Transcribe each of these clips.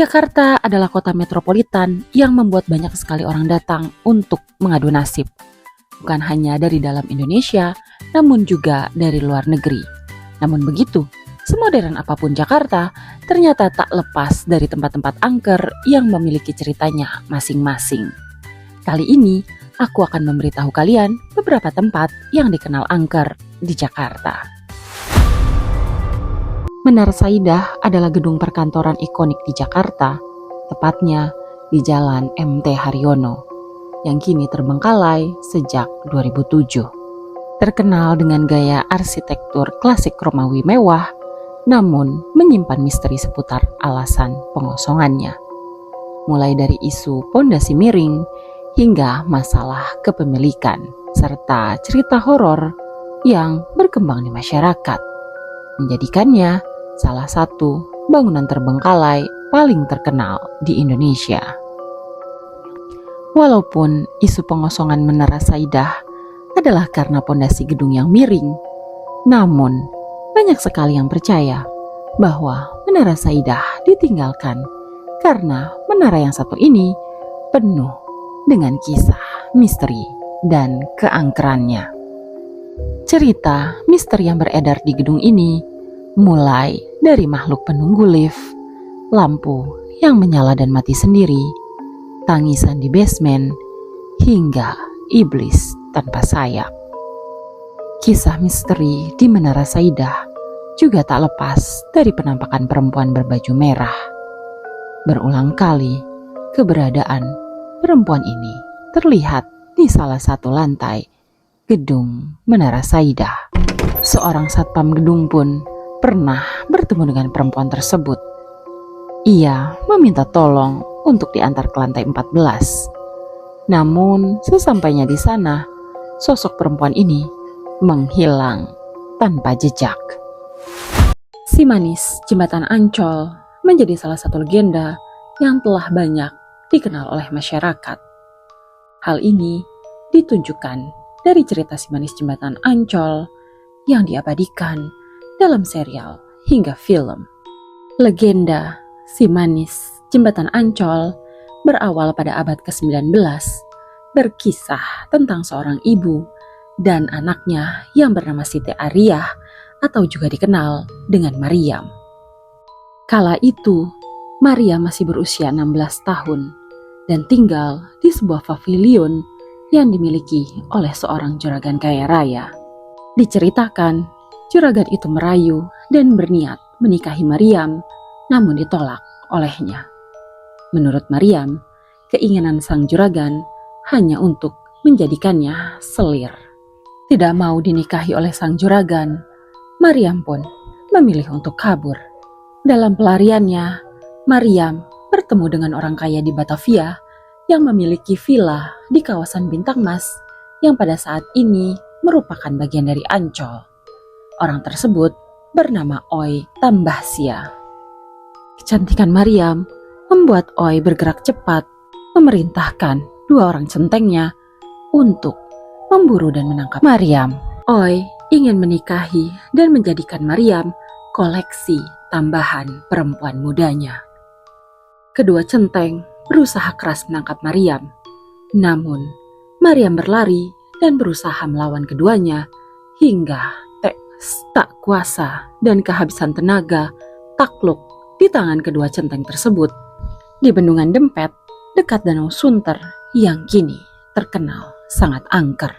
Jakarta adalah kota metropolitan yang membuat banyak sekali orang datang untuk mengadu nasib. Bukan hanya dari dalam Indonesia, namun juga dari luar negeri. Namun begitu, semodern apapun Jakarta, ternyata tak lepas dari tempat-tempat angker yang memiliki ceritanya masing-masing. Kali ini, aku akan memberitahu kalian beberapa tempat yang dikenal angker di Jakarta. Menara Saidah adalah gedung perkantoran ikonik di Jakarta, tepatnya di Jalan MT Haryono, yang kini terbengkalai sejak 2007. Terkenal dengan gaya arsitektur klasik Romawi mewah, namun menyimpan misteri seputar alasan pengosongannya. Mulai dari isu pondasi miring hingga masalah kepemilikan, serta cerita horor yang berkembang di masyarakat, menjadikannya salah satu bangunan terbengkalai paling terkenal di Indonesia. Walaupun isu pengosongan Menara Saidah adalah karena pondasi gedung yang miring, namun banyak sekali yang percaya bahwa Menara Saidah ditinggalkan karena menara yang satu ini penuh dengan kisah misteri dan keangkerannya. Cerita misteri yang beredar di gedung ini mulai dari makhluk penunggu lift, lampu yang menyala dan mati sendiri, tangisan di basement, hingga iblis tanpa sayap. Kisah misteri di Menara Saidah juga tak lepas dari penampakan perempuan berbaju merah. Berulang kali, keberadaan perempuan ini terlihat di salah satu lantai gedung Menara Saidah. Seorang satpam gedung pun pernah bertemu dengan perempuan tersebut. Ia meminta tolong untuk diantar ke lantai 14. Namun sesampainya di sana, sosok perempuan ini menghilang tanpa jejak. Si Manis Jembatan Ancol menjadi salah satu legenda yang telah banyak dikenal oleh masyarakat. Hal ini ditunjukkan dari cerita Si Manis Jembatan Ancol yang diabadikan dalam serial hingga film. Legenda Si Manis Jembatan Ancol berawal pada abad ke-19, berkisah tentang seorang ibu dan anaknya yang bernama Siti Ariyah atau juga dikenal dengan Maryam. Kala itu, Maryam masih berusia 16 tahun dan tinggal di sebuah pavilion yang dimiliki oleh seorang juragan kaya raya. Diceritakan, juragan itu merayu dan berniat menikahi Maryam, namun ditolak olehnya. Menurut Maryam, keinginan sang juragan hanya untuk menjadikannya selir. Tidak mau dinikahi oleh sang juragan, Maryam pun memilih untuk kabur. Dalam pelariannya, Maryam bertemu dengan orang kaya di Batavia yang memiliki villa di kawasan Bintang Mas yang pada saat ini merupakan bagian dari Ancol. Orang tersebut bernama Oi Tambahsia. Kecantikan Maryam membuat Oi bergerak cepat, memerintahkan dua orang centengnya untuk memburu dan menangkap Maryam. Oi ingin menikahi dan menjadikan Maryam koleksi tambahan perempuan mudanya. Kedua centeng berusaha keras menangkap Maryam, namun Maryam berlari dan berusaha melawan keduanya hingga tak kuasa dan kehabisan tenaga takluk di tangan kedua centeng tersebut di Bendungan Dempet dekat Danau Sunter yang kini terkenal sangat angker.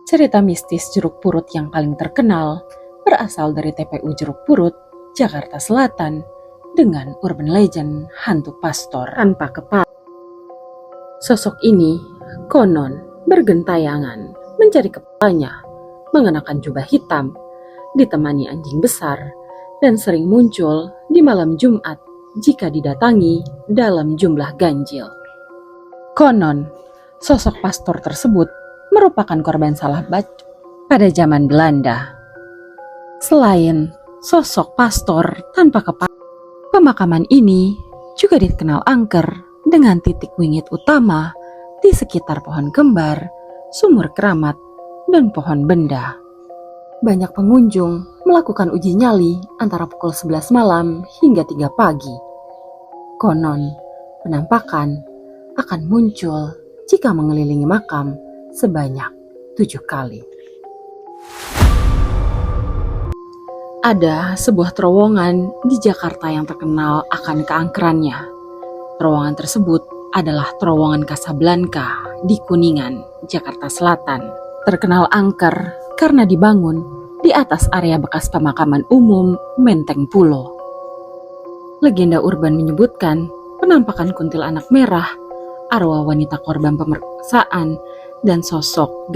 Cerita mistis Jeruk Purut yang paling terkenal berasal dari TPU Jeruk Purut, Jakarta Selatan, dengan urban legend hantu pastor tanpa kepala. Sosok ini konon bergentayangan mencari kepalanya, mengenakan jubah hitam, ditemani anjing besar, dan sering muncul di malam Jumat jika didatangi dalam jumlah ganjil. Konon, sosok pastor tersebut merupakan korban salah baca pada zaman Belanda. Selain sosok pastor tanpa kepala, pemakaman ini juga dikenal angker dengan titik wingit utama di sekitar pohon kembar, sumur keramat, dan pohon benda. Banyak pengunjung melakukan uji nyali antara pukul 11 malam hingga 3 pagi. Konon, penampakan akan muncul jika mengelilingi makam sebanyak 7 kali. Ada sebuah terowongan di Jakarta yang terkenal akan keangkerannya. Terowongan tersebut adalah terowongan Kasablanka di Kuningan, Jakarta Selatan. Terkenal angker karena dibangun di atas area bekas pemakaman umum Menteng Pulo. Legenda urban menyebutkan penampakan kuntilanak merah, arwah wanita korban pemerkosaan, dan sosok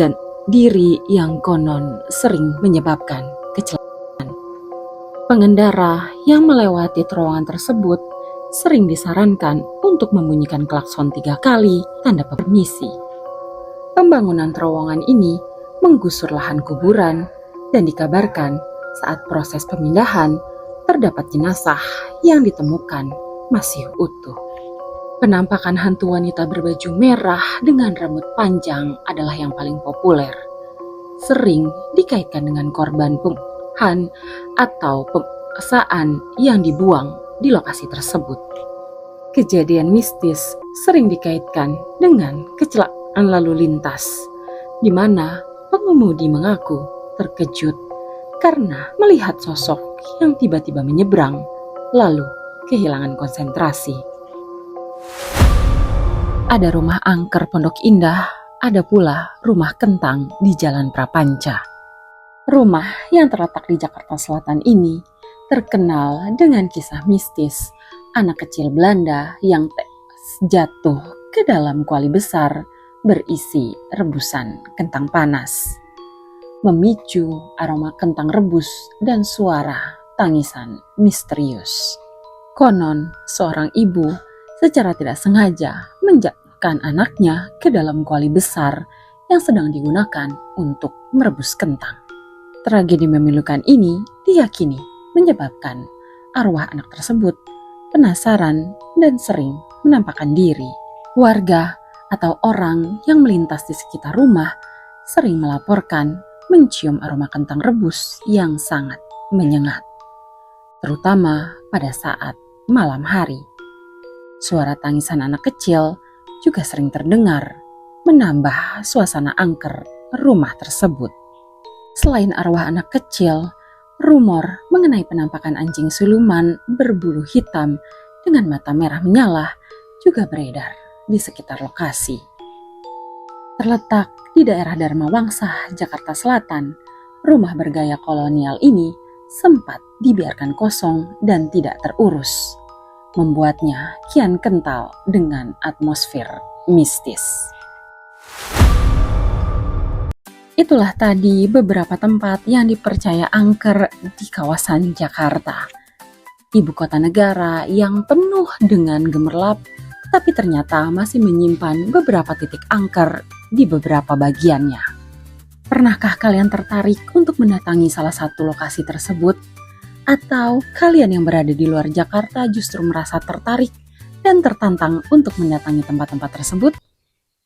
diri yang konon sering menyebabkan kecelakaan. Pengendara yang melewati terowongan tersebut sering disarankan untuk membunyikan klakson 3 kali tanda permisi. Pembangunan terowongan ini menggusur lahan kuburan dan dikabarkan saat proses pemindahan terdapat jenazah yang ditemukan masih utuh. Penampakan hantu wanita berbaju merah dengan rambut panjang adalah yang paling populer. Sering dikaitkan dengan korban pembunuhan atau pemerkosaan yang dibuang di lokasi tersebut. Kejadian mistis sering dikaitkan dengan kecelakaan lalu lintas, di mana pengemudi mengaku terkejut karena melihat sosok yang tiba-tiba menyeberang, lalu kehilangan konsentrasi. Ada rumah angker Pondok Indah, ada pula rumah kentang di Jalan Prapanca. Rumah yang terletak di Jakarta Selatan ini terkenal dengan kisah mistis anak kecil Belanda yang jatuh ke dalam kuali besar berisi rebusan kentang panas, memicu aroma kentang rebus dan suara tangisan misterius. Konon, seorang ibu secara tidak sengaja menjatuhkan anaknya ke dalam kuali besar yang sedang digunakan untuk merebus kentang. Tragedi memilukan ini diyakini menyebabkan arwah anak tersebut penasaran dan sering menampakkan diri. Warga atau orang yang melintas di sekitar rumah sering melaporkan mencium aroma kentang rebus yang sangat menyengat, terutama pada saat malam hari. Suara tangisan anak kecil juga sering terdengar, menambah suasana angker rumah tersebut. Selain arwah anak kecil, rumor mengenai penampakan anjing siluman berbulu hitam dengan mata merah menyala juga beredar di sekitar lokasi. Terletak di daerah Dharma Wangsa, Jakarta Selatan, rumah bergaya kolonial ini sempat dibiarkan kosong dan tidak terurus, membuatnya kian kental dengan atmosfer mistis. Itulah tadi beberapa tempat yang dipercaya angker di kawasan Jakarta, ibu kota negara yang penuh dengan gemerlap, tapi ternyata masih menyimpan beberapa titik angker di beberapa bagiannya. Pernahkah kalian tertarik untuk mendatangi salah satu lokasi tersebut? Atau kalian yang berada di luar Jakarta justru merasa tertarik dan tertantang untuk mendatangi tempat-tempat tersebut?